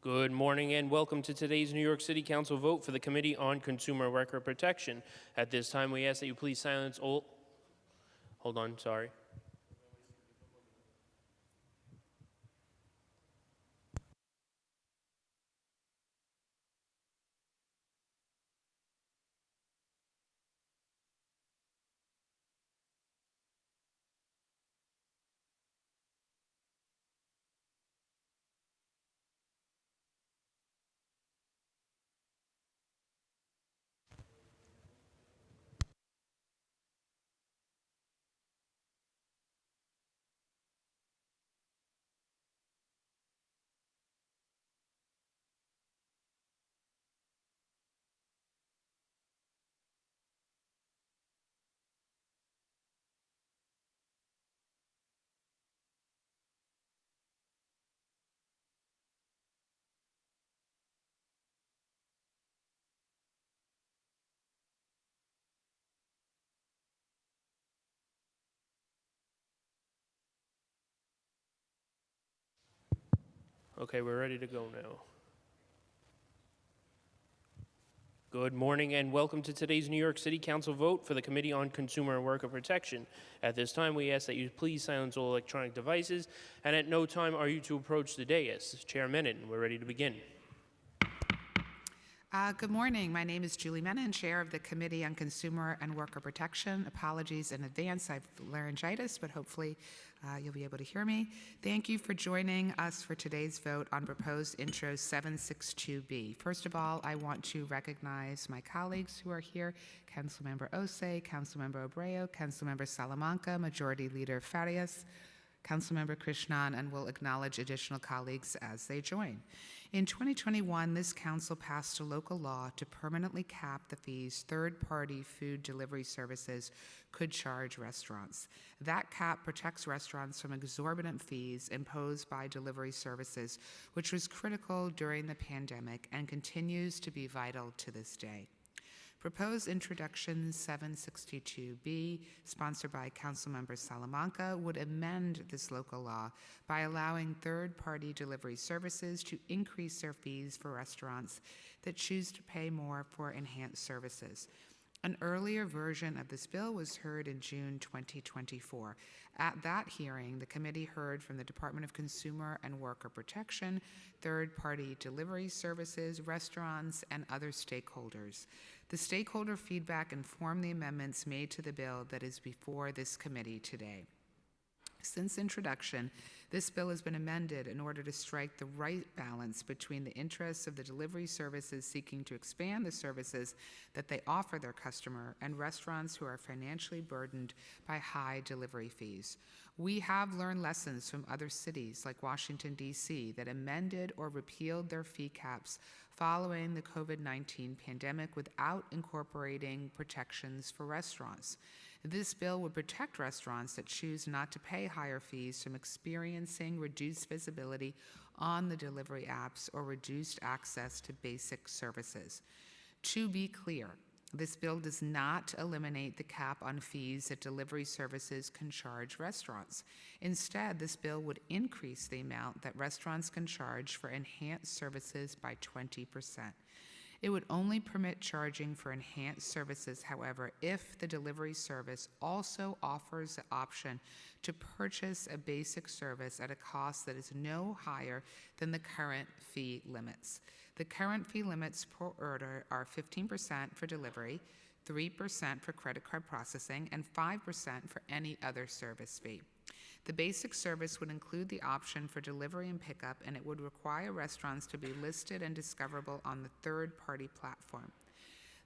Good morning and welcome to today's New York City Council vote for the Committee on Consumer Record Protection. At this time, we ask that you please silence all... Hold on, sorry. Okay, we're ready to go now. Good morning and welcome to today's New York City Council vote for the Committee on Consumer and Worker Protection. At this time, we ask that you please silence all electronic devices, and at no time are you to approach the dais. Chair Menon, we're ready to begin. Good morning. My name is Julie Menon, Chair of the Committee on Consumer and Worker Protection. Apologies in advance. I have laryngitis, but hopefully you'll be able to hear me. Thank you for joining us for today's vote on proposed intro 762B. First of all, I want to recognize my colleagues who are here, Councilmember Osei, Councilmember Abreu, Councilmember Salamanca, Majority Leader Farias, Councilmember Krishnan, and will acknowledge additional colleagues as they join. In 2021, this council passed a local law to permanently cap the fees third-party food delivery services could charge restaurants. That cap protects restaurants from exorbitant fees imposed by delivery services, which was critical during the pandemic and continues to be vital to this day. Proposed Introduction 762B, sponsored by Councilmember Salamanca, would amend this local law by allowing third-party delivery services to increase their fees for restaurants that choose to pay more for enhanced services. An earlier version of this bill was heard in June 2024. At that hearing, the committee heard from the Department of Consumer and Worker Protection, third-party delivery services, restaurants, and other stakeholders. The stakeholder feedback informed the amendments made to the bill that is before this committee today. Since introduction, this bill has been amended in order to strike the right balance between the interests of the delivery services seeking to expand the services that they offer their customer and restaurants who are financially burdened by high delivery fees. We have learned lessons from other cities like Washington, D.C. that amended or repealed their fee caps following the COVID-19 pandemic without incorporating protections for restaurants. This bill would protect restaurants that choose not to pay higher fees from experiencing reduced visibility on the delivery apps or reduced access to basic services. To be clear, this bill does not eliminate the cap on fees that delivery services can charge restaurants. Instead, this bill would increase the amount that restaurants can charge for enhanced services by 20%. It would only permit charging for enhanced services, however, if the delivery service also offers the option to purchase a basic service at a cost that is no higher than the current fee limits. The current fee limits per order are 15% for delivery, 3% for credit card processing, and 5% for any other service fee. The basic service would include the option for delivery and pickup, and it would require restaurants to be listed and discoverable on the third-party platform.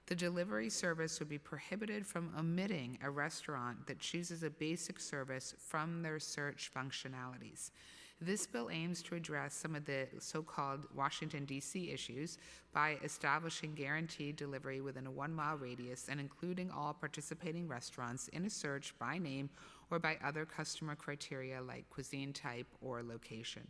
The delivery service would be prohibited from omitting a restaurant that chooses a basic service from their search functionalities. This bill aims to address some of the so-called Washington, D.C. issues by establishing guaranteed delivery within a 1-mile radius and including all participating restaurants in a search by name or by other customer criteria like cuisine type or location.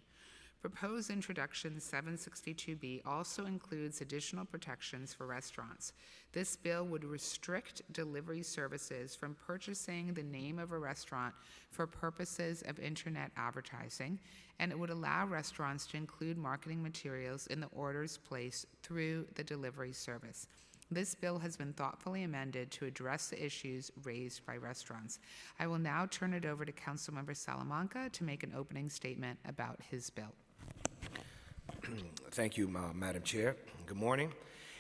Proposed introduction 762B also includes additional protections for restaurants. This bill would restrict delivery services from purchasing the name of a restaurant for purposes of internet advertising, and it would allow restaurants to include marketing materials in the orders placed through the delivery service. This bill has been thoughtfully amended to address the issues raised by restaurants. I will now turn it over to Councilmember Salamanca to make an opening statement about his bill. Thank you, Madam Chair. Good morning.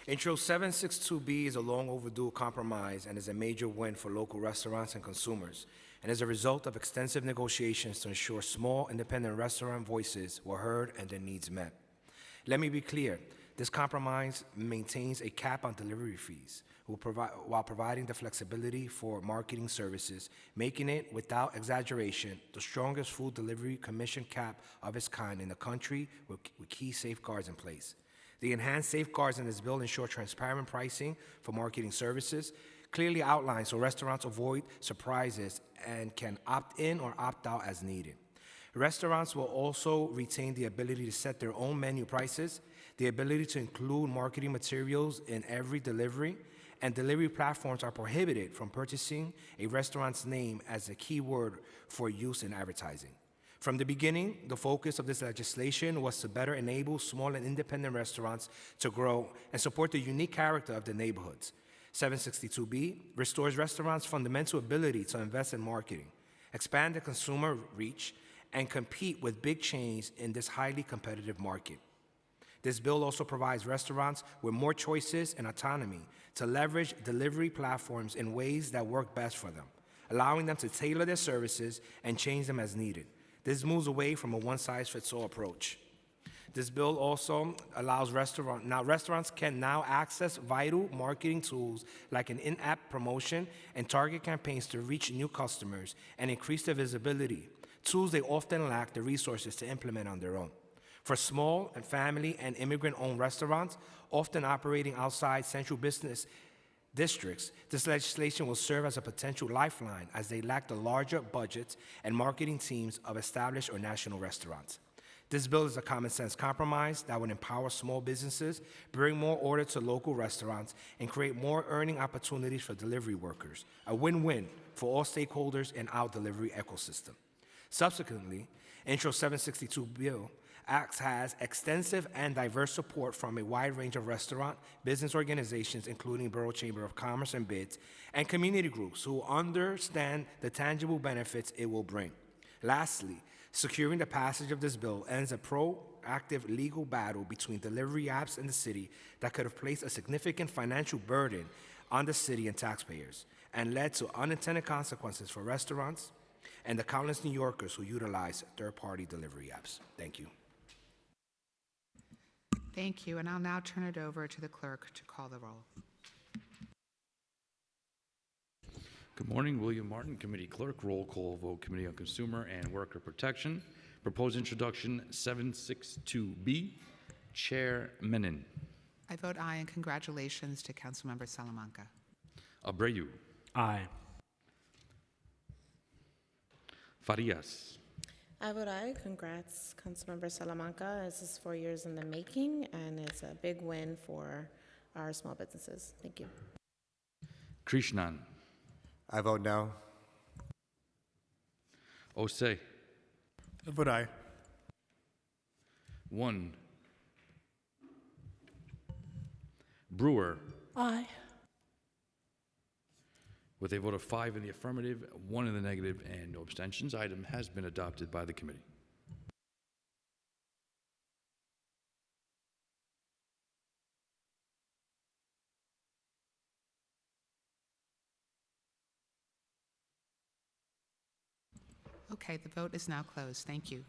Intro 762B is a long overdue compromise and is a major win for local restaurants and consumers, and is a result of extensive negotiations to ensure small independent restaurant voices were heard and their needs met. Let me be clear. This compromise maintains a cap on delivery fees while providing the flexibility for marketing services, making it, without exaggeration, the strongest food delivery commission cap of its kind in the country with key safeguards in place. The enhanced safeguards in this bill ensure transparent pricing for marketing services, clearly outlined so restaurants avoid surprises and can opt in or opt out as needed. Restaurants will also retain the ability to set their own menu prices, the ability to include marketing materials in every delivery, and delivery platforms are prohibited from purchasing a restaurant's name as a keyword for use in advertising. From the beginning, the focus of this legislation was to better enable small and independent restaurants to grow and support the unique character of the neighborhoods. 762B restores restaurants' fundamental ability to invest in marketing, expand the consumer reach, and compete with big chains in this highly competitive market. This bill also provides restaurants with more choices and autonomy to leverage delivery platforms in ways that work best for them, allowing them to tailor their services and change them as needed. This moves away from a one-size-fits-all approach. This bill also allows restaurants can now access vital marketing tools like an in-app promotion and target campaigns to reach new customers and increase their visibility, tools they often lack the resources to implement on their own. For small and family and immigrant-owned restaurants, often operating outside central business districts, this legislation will serve as a potential lifeline as they lack the larger budgets and marketing teams of established or national restaurants. This bill is a common-sense compromise that would empower small businesses, bring more order to local restaurants, and create more earning opportunities for delivery workers, a win-win for all stakeholders in our delivery ecosystem. Subsequently, Intro 762 bill has extensive and diverse support from a wide range of restaurant business organizations, including Borough Chamber of Commerce and BIDS, and community groups who understand the tangible benefits it will bring. Lastly, securing the passage of this bill ends a proactive legal battle between delivery apps and the city that could have placed a significant financial burden on the city and taxpayers and led to unintended consequences for restaurants and the countless New Yorkers who utilize third-party delivery apps. Thank you. Thank you, and I'll now turn it over to the clerk to call the roll. Good morning, William Martin, Committee Clerk. Roll call vote, Committee on Consumer and Worker Protection. Proposed introduction 762B. Chair Menon. I vote aye, and congratulations to Councilmember Salamanca. Abreu. Aye. Farias. I vote aye. Congrats, Councilmember Salamanca. This is 4 years in the making, and it's a big win for our small businesses. Thank you. Krishnan. I vote no. Osei. I vote aye. 1. Brewer. Aye. With a vote of 5 in the affirmative, 1 in the negative, and no abstentions, item has been adopted by the committee. Okay, the vote is now closed. Thank you.